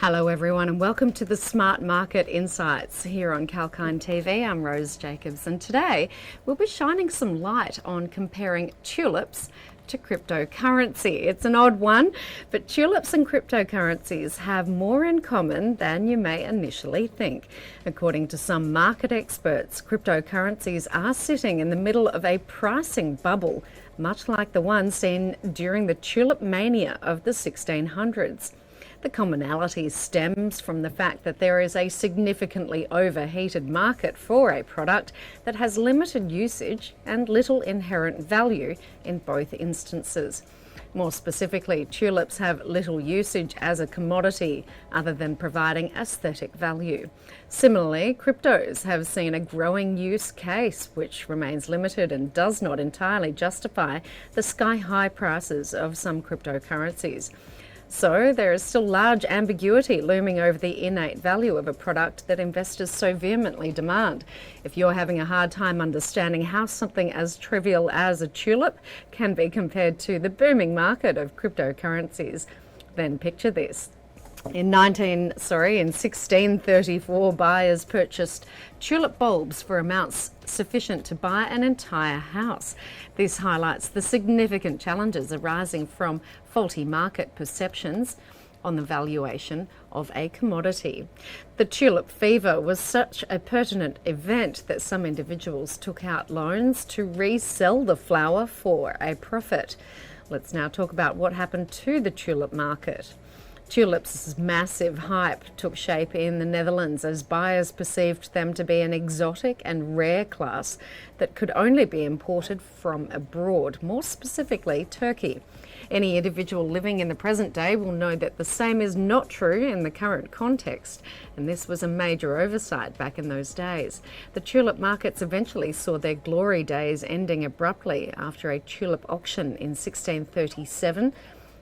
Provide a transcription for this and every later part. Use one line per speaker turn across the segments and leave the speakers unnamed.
Hello everyone and welcome to the Smart Market Insights here on Kalkine TV. I'm Rose Jacobs and today we'll be shining some light on comparing tulips to cryptocurrency. It's an odd one, but tulips and cryptocurrencies have more in common than you may initially think. According to some market experts, cryptocurrencies are sitting in the middle of a pricing bubble, much like the one seen during the tulip-mania of the 1600s. The commonality stems from the fact that there is a significantly overheated market for a product that has limited usage and little inherent value in both instances. More specifically, tulips have little usage as a commodity other than providing aesthetic value. Similarly, cryptos have seen a growing use case which remains limited and does not entirely justify the sky-high prices of some cryptocurrencies. So there is still large ambiguity looming over the innate value of a product that investors so vehemently demand. If you're having a hard time understanding how something as trivial as a tulip can be compared to the booming market of cryptocurrencies, then picture this. In 1634, buyers purchased tulip bulbs for amounts sufficient to buy an entire house. This highlights the significant challenges arising from faulty market perceptions on the valuation of a commodity. The tulip fever was such a pertinent event that some individuals took out loans to resell the flower for a profit. Let's now talk about what happened to the tulip market. Tulips' massive hype took shape in the Netherlands as buyers perceived them to be an exotic and rare class that could only be imported from abroad, more specifically Turkey. Any individual living in the present day will know that the same is not true in the current context, and this was a major oversight back in those days. The tulip markets eventually saw their glory days ending abruptly after a tulip auction in 1637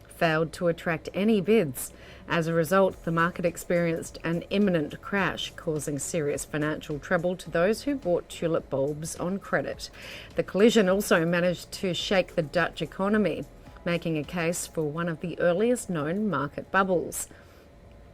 failed to attract any bids. As a result, the market experienced an imminent crash, causing serious financial trouble to those who bought tulip bulbs on credit. The collision also managed to shake the Dutch economy, making a case for one of the earliest known market bubbles.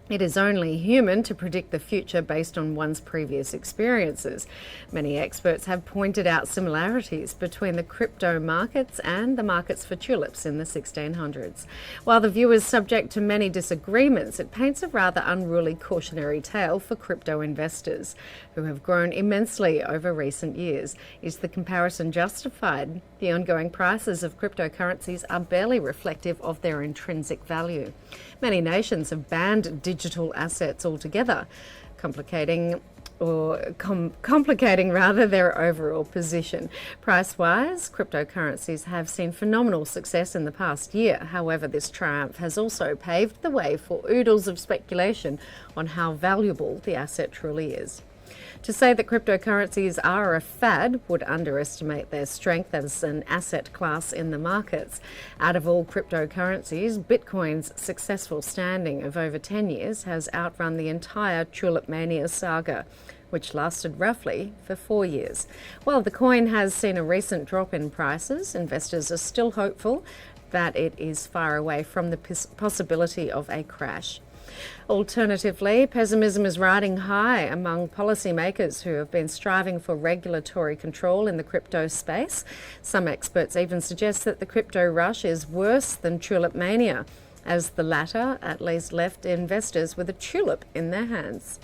It is only human to predict the future based on one's previous experiences. Many experts have pointed out similarities between the crypto markets and the markets for tulips in the 1600s. While the view is subject to many disagreements, it paints a rather unruly cautionary tale for crypto investors, who have grown immensely over recent years. Is the comparison justified? The ongoing prices of cryptocurrencies are barely reflective of their intrinsic value. Many nations have banned digital assets altogether, complicating their overall position. Price-wise, cryptocurrencies have seen phenomenal success in the past year. However, this triumph has also paved the way for oodles of speculation on how valuable the asset truly is. To say that cryptocurrencies are a fad would underestimate their strength as an asset class in the markets. Out of all cryptocurrencies, Bitcoin's successful standing of over 10 years has outrun the entire tulip-mania saga, which lasted roughly for 4 years. While the coin has seen a recent drop in prices, investors are still hopeful that it is far away from the possibility of a crash. Alternatively, pessimism is riding high among policymakers who have been striving for regulatory control in the crypto space. Some experts even suggest that the crypto rush is worse than tulip mania, as the latter at least left investors with a tulip in their hands.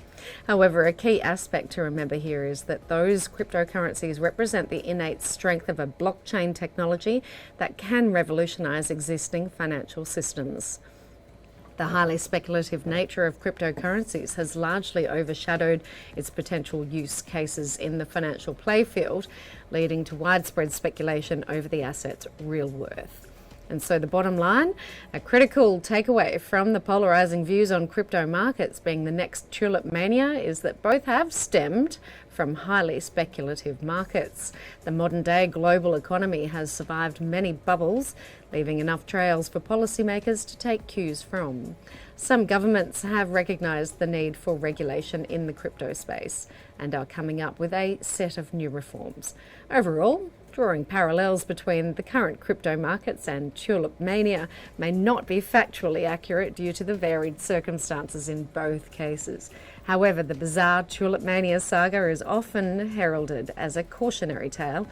However, a key aspect to remember here is that those cryptocurrencies represent the innate strength of a blockchain technology that can revolutionize existing financial systems. The highly speculative nature of cryptocurrencies has largely overshadowed its potential use cases in the financial playfield, leading to widespread speculation over the asset's real worth. And so the bottom line, a critical takeaway from the polarizing views on crypto markets being the next tulip mania is that both have stemmed from highly speculative markets. The modern day global economy has survived many bubbles, leaving enough trails for policymakers to take cues from. Some governments have recognized the need for regulation in the crypto space and are coming up with a set of new reforms. Overall, drawing parallels between the current crypto markets and tulip-mania may not be factually accurate due to the varied circumstances in both cases. However, the bizarre tulip-mania saga is often heralded as a cautionary tale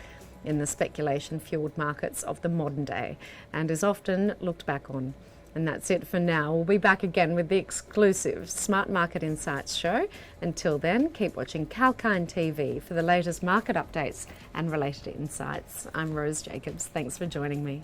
in the speculation-fueled markets of the modern day and is often looked back on. And that's it for now. We'll be back again with the exclusive Smart Market Insights show. Until then, keep watching Kalkine TV for the latest market updates and related insights. I'm Rose Jacobs. Thanks for joining me.